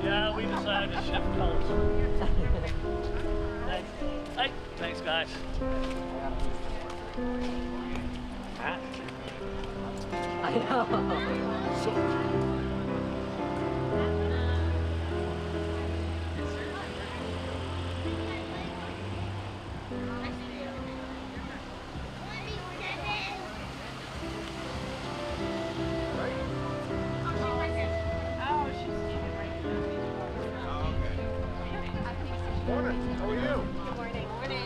Yeah, we decided to shift colors. Hey, thanks guys. I know. Morning. How are you? Good morning. Morning.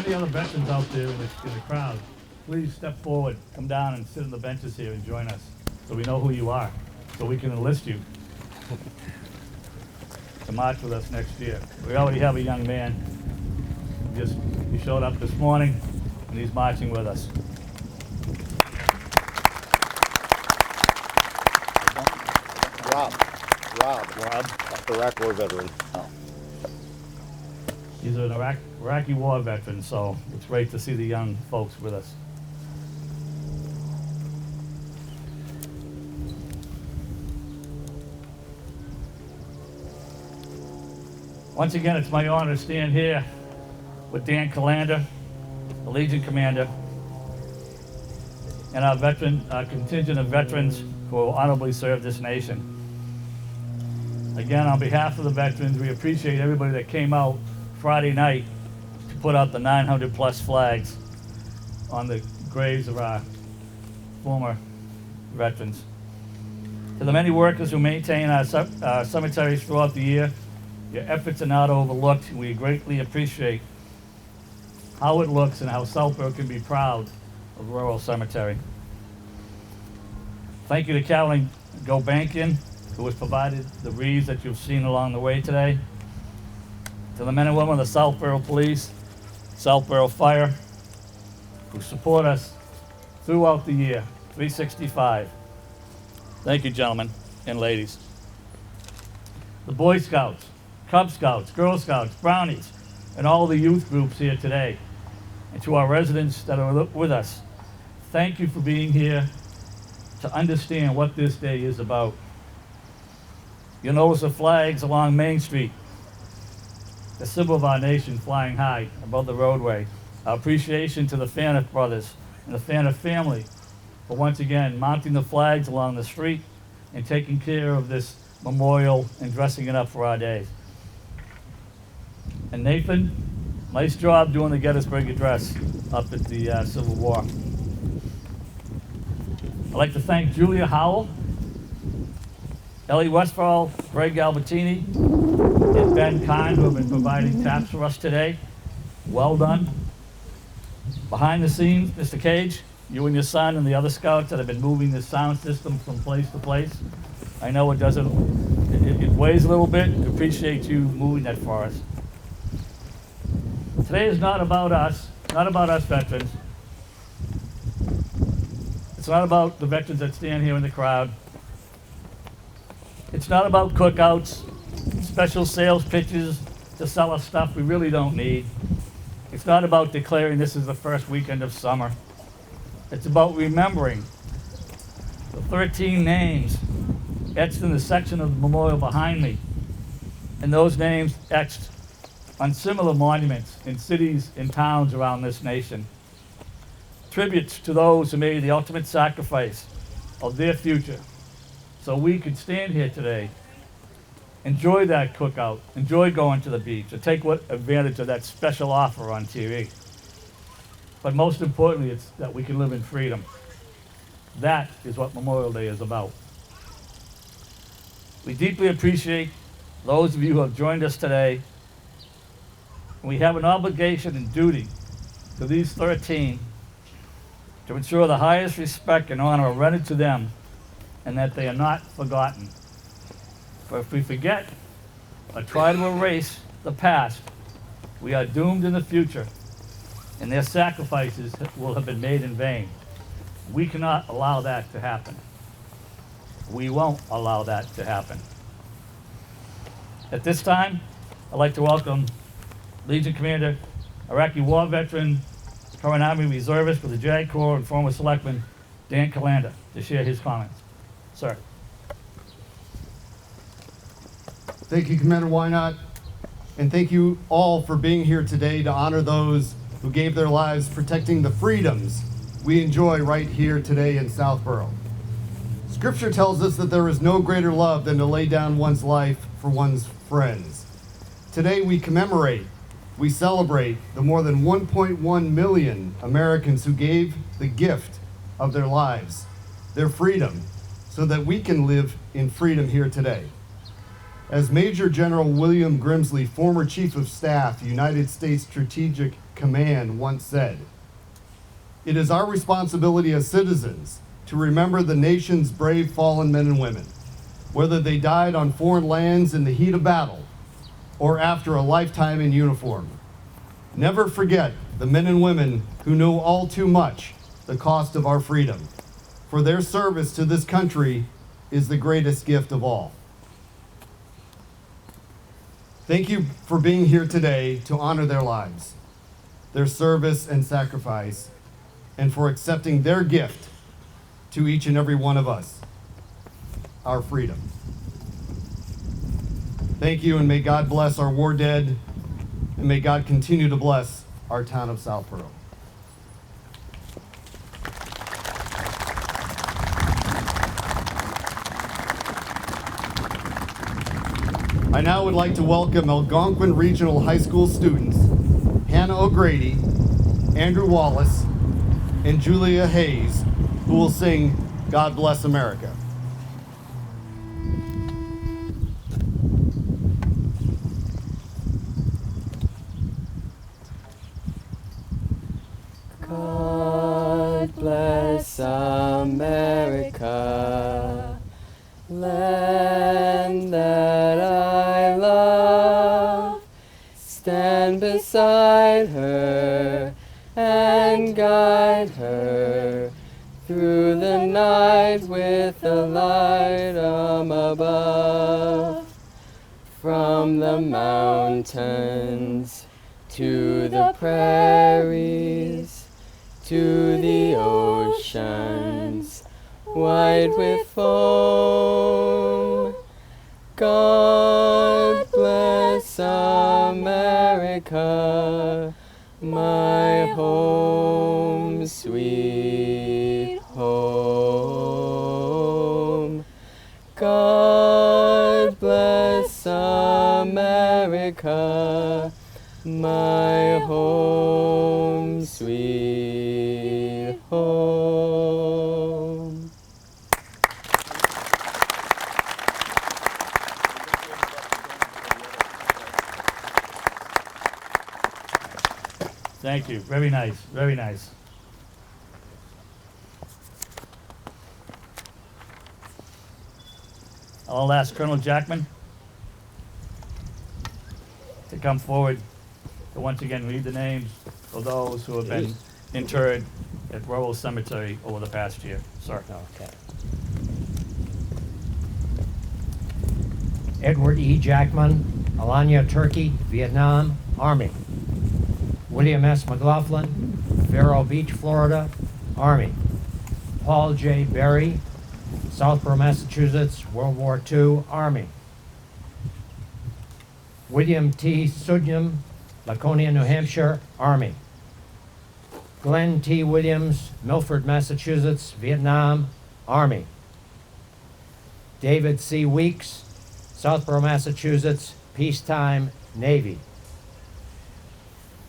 Any other veterans out there in the crowd, please step forward, come down and sit on the benches here and join us so we know who you are, so we can enlist you to march with us next year. We already have a young man. He showed up this morning and he's marching with us. Rob, Iraq War veteran. He's an Iraqi war veteran, so it's great to see the young folks with us. Once again, it's my honor to stand here with Dan Calander, the Legion Commander, and our contingent of veterans who will honorably serve this nation. Again, on behalf of the veterans, we appreciate everybody that came out Friday night to put out the 900 plus flags on the graves of our former veterans. To the many workers who maintain our cemeteries throughout the year, your efforts are not overlooked. We greatly appreciate how it looks and how Southborough can be proud of Rural Cemetery. Thank you to Carolyn Gobankian, who has provided the wreaths that you've seen along the way today. To the men and women of the Southborough Police, Southborough Fire, who support us throughout the year, 365. Thank you, gentlemen and ladies. The Boy Scouts, Cub Scouts, Girl Scouts, Brownies, and all the youth groups here today. And to our residents that are with us, thank you for being here to understand what this day is about. You'll notice the flags along Main Street, the symbol of our nation flying high above the roadway. Our appreciation to the Faniff brothers and the Faniff family for once again mounting the flags along the street and taking care of this memorial and dressing it up for our days. And Nathan, nice job doing the Gettysburg Address up at the Civil War. I'd like to thank Julia Howell, Ellie Westfall, Greg Albertini, and Ben Kahn, who have been providing taps for us today. Well done. Behind the scenes, Mr. Cage, you and your son and the other scouts that have been moving this sound system from place to place. I know it doesn't, it weighs a little bit. I appreciate you moving that for us. Today is not about us veterans. It's not about the veterans that stand here in the crowd. It's not about cookouts, special sales pitches to sell us stuff we really don't need. It's not about declaring this is the first weekend of summer. It's about remembering the 13 names etched in the section of the memorial behind me, and those names etched on similar monuments in cities and towns around this nation. Tributes to those who made the ultimate sacrifice of their future so we could stand here today, enjoy that cookout, enjoy going to the beach, and take advantage of that special offer on TV. But most importantly, it's that we can live in freedom. That is what Memorial Day is about. We deeply appreciate those of you who have joined us today. We have an obligation and duty to these 13 to ensure the highest respect and honor are rendered to them and that they are not forgotten. For if we forget or try to erase the past, we are doomed in the future, and their sacrifices will have been made in vain. We cannot allow that to happen. We won't allow that to happen. At this time, I'd like to welcome Legion Commander, Iraqi War Veteran, current Army Reservist for the JAG Corps, and former Selectman Dan Calanda to share his comments. Sir. Thank you, Commander Wynot, and thank you all for being here today to honor those who gave their lives protecting the freedoms we enjoy right here today in Southborough. Scripture tells us that there is no greater love than to lay down one's life for one's friends. Today we commemorate, we celebrate the more than 1.1 million Americans who gave the gift of their lives, their freedom, so that we can live in freedom here today. As Major General William Grimsley, former Chief of Staff, United States Strategic Command, once said, "It is our responsibility as citizens to remember the nation's brave fallen men and women, whether they died on foreign lands in the heat of battle or after a lifetime in uniform. Never forget the men and women who know all too much the cost of our freedom, for their service to this country is the greatest gift of all." Thank you for being here today to honor their lives, their service and sacrifice, and for accepting their gift to each and every one of us, our freedom. Thank you, and may God bless our war dead, and may God continue to bless our town of Southborough. I now would like to welcome Algonquin Regional High School students Hannah O'Grady, Andrew Wallace, and Julia Hayes, who will sing God Bless America. God bless America, land that I love. Stand beside her and guide her through the night with the light above. From the mountains to the prairies, to the oceans white with foam. God bless America, my home, sweet home. God bless America, my home, sweet home. Thank you. Very nice. Very nice. I'll ask Colonel Jackman to come forward to once again read the names of those who have been interred at Rural Cemetery over the past year. Sir. Okay. Edward E. Jackman, Alanya, Turkey, Vietnam, Army. William S. McLaughlin, Vero Beach, Florida, Army. Paul J. Berry, Southborough, Massachusetts, World War II, Army. William T. Sudjam, Laconia, New Hampshire, Army. Glenn T. Williams, Milford, Massachusetts, Vietnam, Army. David C. Weeks, Southborough, Massachusetts, peacetime, Navy.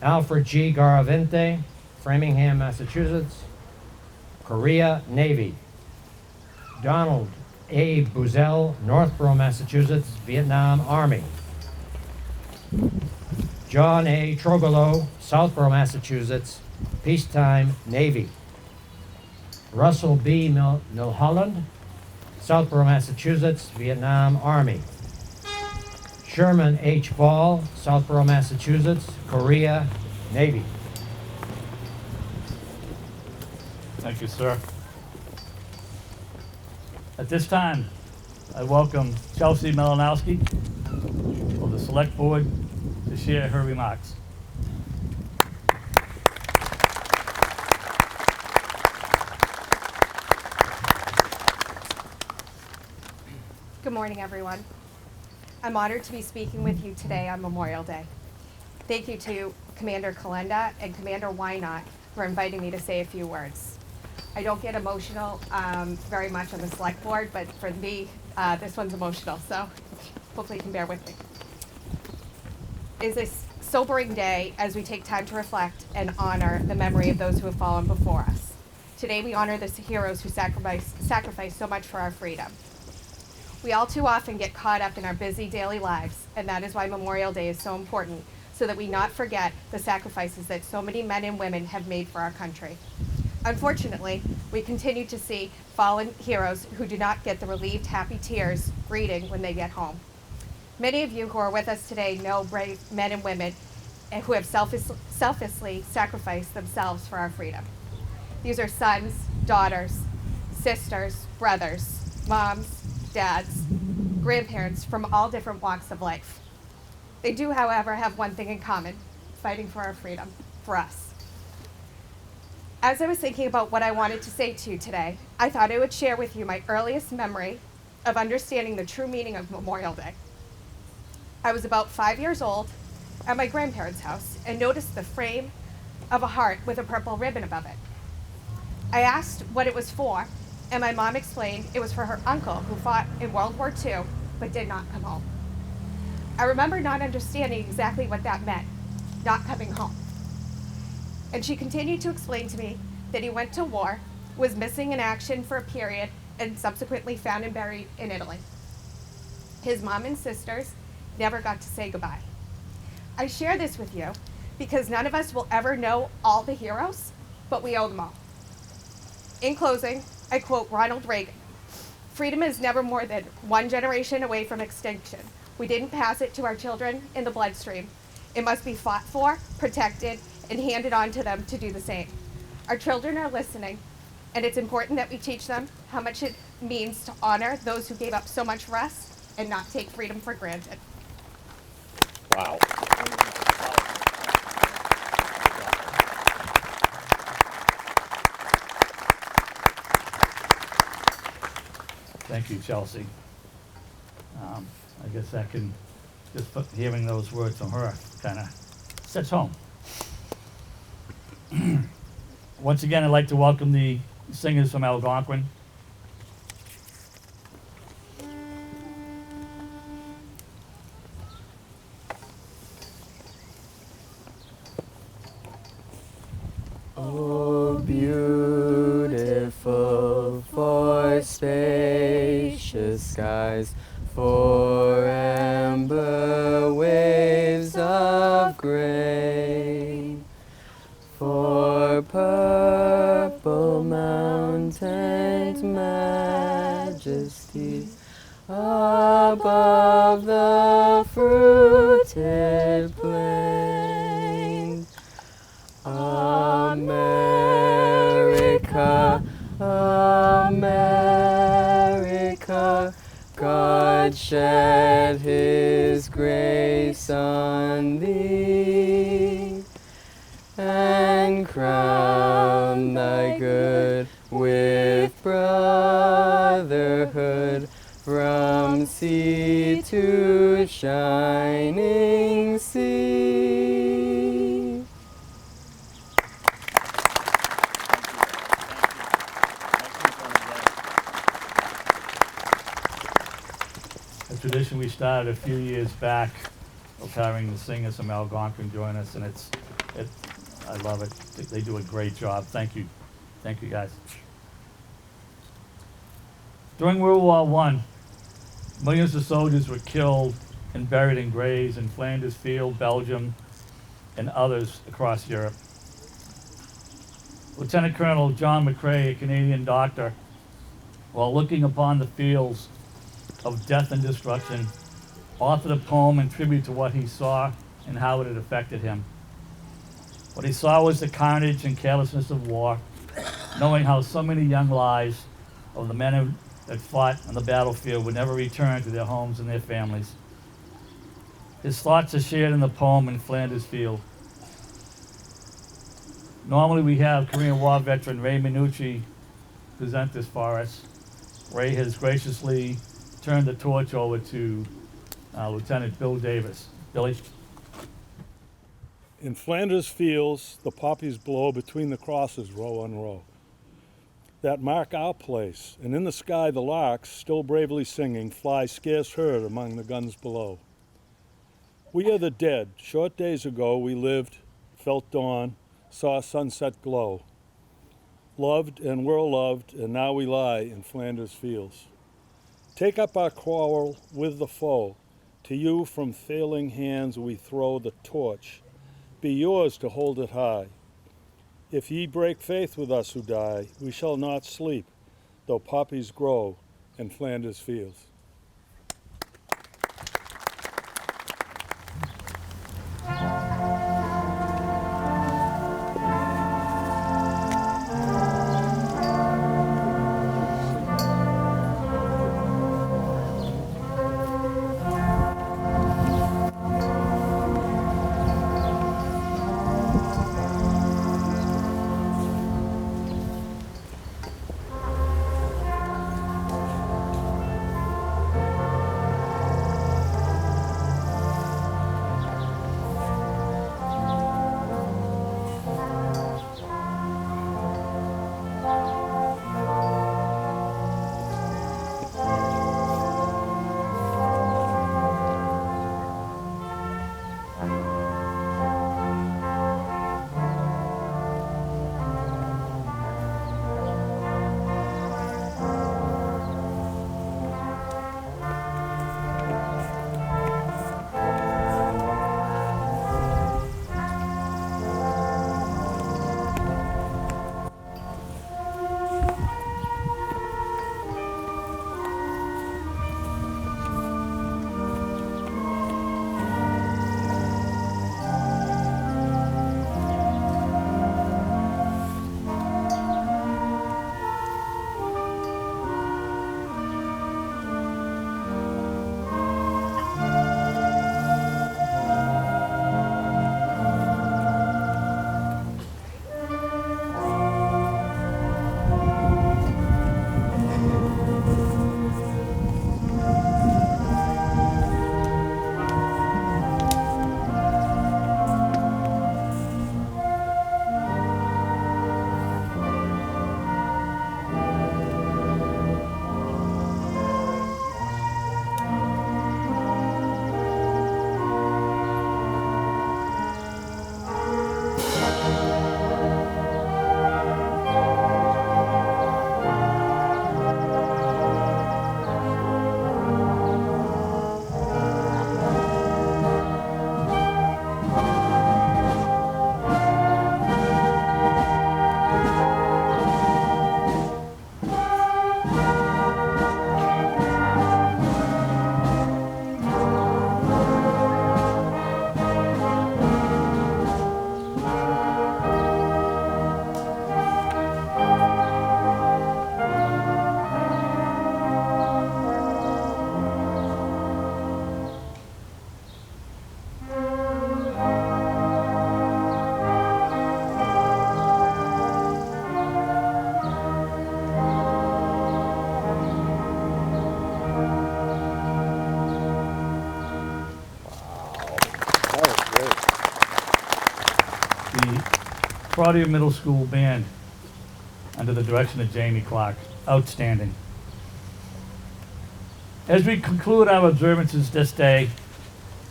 Alfred G. Garavente, Framingham, Massachusetts, Korea, Navy. Donald A. Buzel, Northborough, Massachusetts, Vietnam, Army. John A. Trogolo, Southborough, Massachusetts, peacetime, Navy. Russell B. Milholland, Southborough, Massachusetts, Vietnam, Army. Sherman H. Ball, Southborough, Massachusetts, Korea, Navy. Thank you, sir. At this time, I welcome Chelsea Melanowski of the Select Board to share her remarks. Good morning, everyone. I'm honored to be speaking with you today on Memorial Day. Thank you to Commander Kalenda and Commander Wynot for inviting me to say a few words. I don't get emotional very much on the select board, but for me, this one's emotional, so hopefully you can bear with me. It is a sobering day as we take time to reflect and honor the memory of those who have fallen before us. Today we honor the heroes who sacrificed so much for our freedom. We all too often get caught up in our busy daily lives, and that is why Memorial Day is so important, so that we not forget the sacrifices that so many men and women have made for our country. Unfortunately, we continue to see fallen heroes who do not get the relieved, happy tears greeting when they get home. Many of you who are with us today know brave men and women who have selflessly sacrificed themselves for our freedom. These are sons, daughters, sisters, brothers, moms, dads, grandparents from all different walks of life. They do, however, have one thing in common: fighting for our freedom, for us. As I was thinking about what I wanted to say to you today, I thought I would share with you my earliest memory of understanding the true meaning of Memorial Day. I was about 5 years old at my grandparents' house and noticed the frame of a heart with a purple ribbon above it. I asked what it was for, and my mom explained it was for her uncle who fought in World War II but did not come home. I remember not understanding exactly what that meant, not coming home. And she continued to explain to me that he went to war, was missing in action for a period, and subsequently found and buried in Italy. His mom and sisters never got to say goodbye. I share this with you because none of us will ever know all the heroes, but we owe them all. In closing, I quote Ronald Reagan, "Freedom is never more than one generation away from extinction. We didn't pass it to our children in the bloodstream. It must be fought for, protected, and handed on to them to do the same." Our children are listening, and it's important that we teach them how much it means to honor those who gave up so much for us and not take freedom for granted. Wow. Thank you, Chelsea. I guess that can, hearing those words from her kind of sets home. Once again, I'd like to welcome the singers from Algonquin. Oh, beautiful for spacious skies, for amber waves of grain, for purple mountain majesties above the fruited plain. America, America, God shed his grace on thee, and crown thy good with brotherhood, from sea to shining sea. A tradition we started a few years back of having the singers from Algonquin join us, and I love it. They do a great job. Thank you guys. During World War I, millions of soldiers were killed and buried in graves in Flanders Field, Belgium, and others across Europe. Lieutenant Colonel John McCrae, a Canadian doctor, while looking upon the fields of death and destruction, authored a poem in tribute to what he saw and how it had affected him. What he saw was the carnage and carelessness of war, knowing how so many young lives of the men that fought on the battlefield would never return to their homes and their families. His thoughts are shared in the poem in Flanders Field. Normally we have Korean War veteran Ray Minucci present this for us. Ray has graciously turned the torch over to Lieutenant Bill Davis. Billy? In Flanders Fields, the poppies blow between the crosses row on row that mark our place, and in the sky the larks, still bravely singing, fly scarce heard among the guns below. We are the dead. Short days ago we lived, felt dawn, saw sunset glow, loved and were loved, and now we lie in Flanders Fields. Take up our quarrel with the foe. To you from failing hands we throw the torch. Be yours to hold it high. If ye break faith with us who die, we shall not sleep, though poppies grow in Flanders Fields. Concordia Middle School Band under the direction of Jamie Clark. Outstanding. As we conclude our observances this day,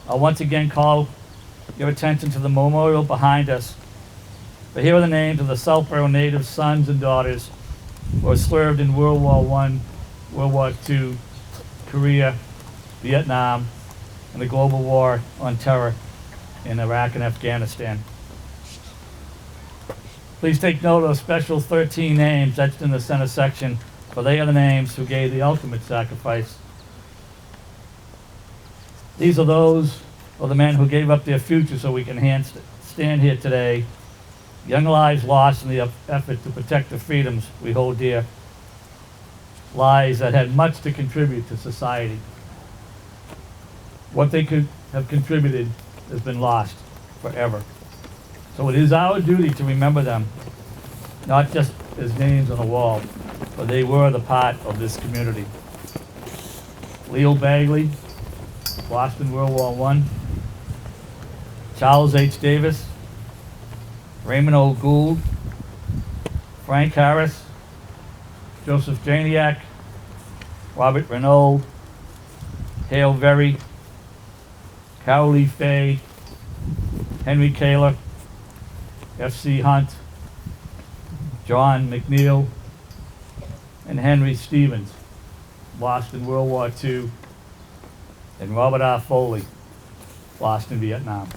I'll once again call your attention to the memorial behind us. But here are the names of the Southborough native sons and daughters who have served in World War I, World War II, Korea, Vietnam, and the global war on terror in Iraq and Afghanistan. Please take note of the special 13 names etched in the center section, for they are the names who gave the ultimate sacrifice. These are those of the men who gave up their future so we can stand here today. Young lives lost in the effort to protect the freedoms we hold dear. Lives that had much to contribute to society. What they could have contributed has been lost forever. So it is our duty to remember them, not just as names on the wall, but they were the part of this community. Leo Bagley, lost in World War I. Charles H. Davis, Raymond O. Gould, Frank Harris, Joseph Janiak, Robert Renault, Hale Very, Carol Lee Fay, Henry Kaler, F.C. Hunt, John McNeil, and Henry Stevens, lost in World War II, and Robert R. Foley, lost in Vietnam.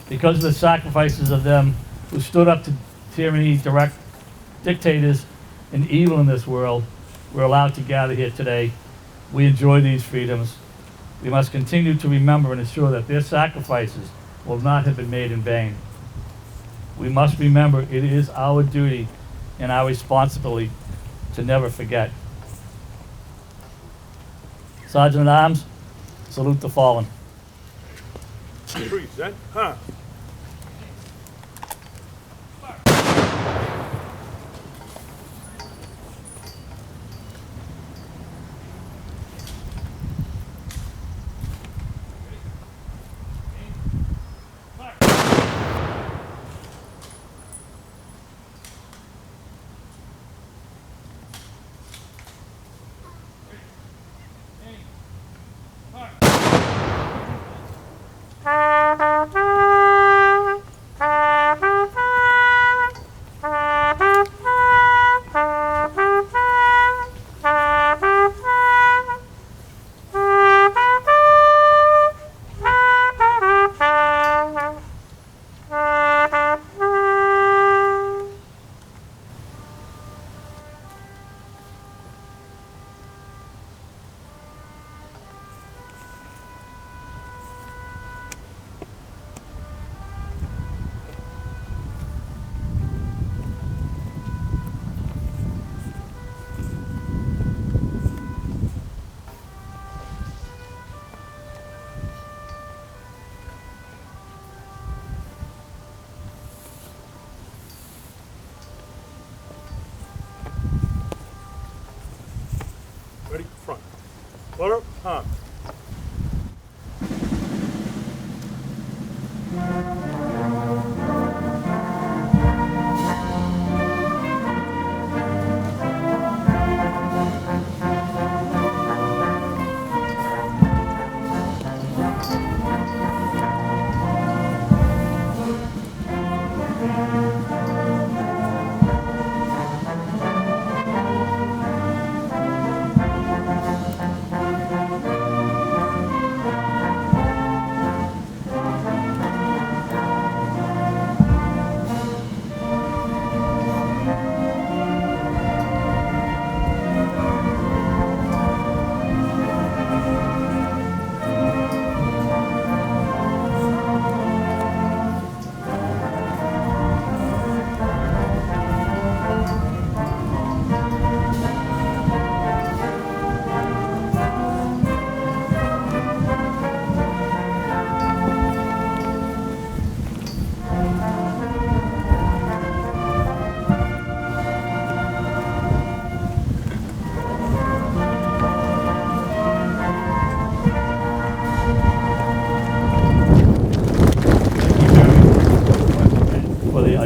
Because of the sacrifices of them who stood up to tyranny, direct dictators, and evil in this world, we're allowed to gather here today. We enjoy these freedoms. We must continue to remember and ensure that their sacrifices will not have been made in vain. We must remember it is our duty and our responsibility to never forget. Sergeant at Arms, salute the fallen. Present, huh? Ready, front. Order, huh?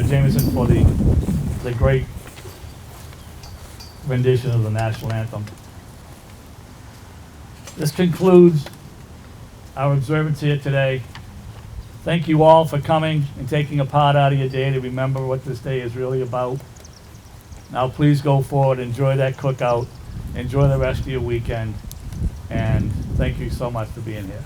Jameson for the great rendition of the national anthem. This concludes our observance here today. Thank you all for coming and taking a part out of your day to remember what this day is really about. Now please go forward, enjoy that cookout, enjoy the rest of your weekend, and thank you so much for being here.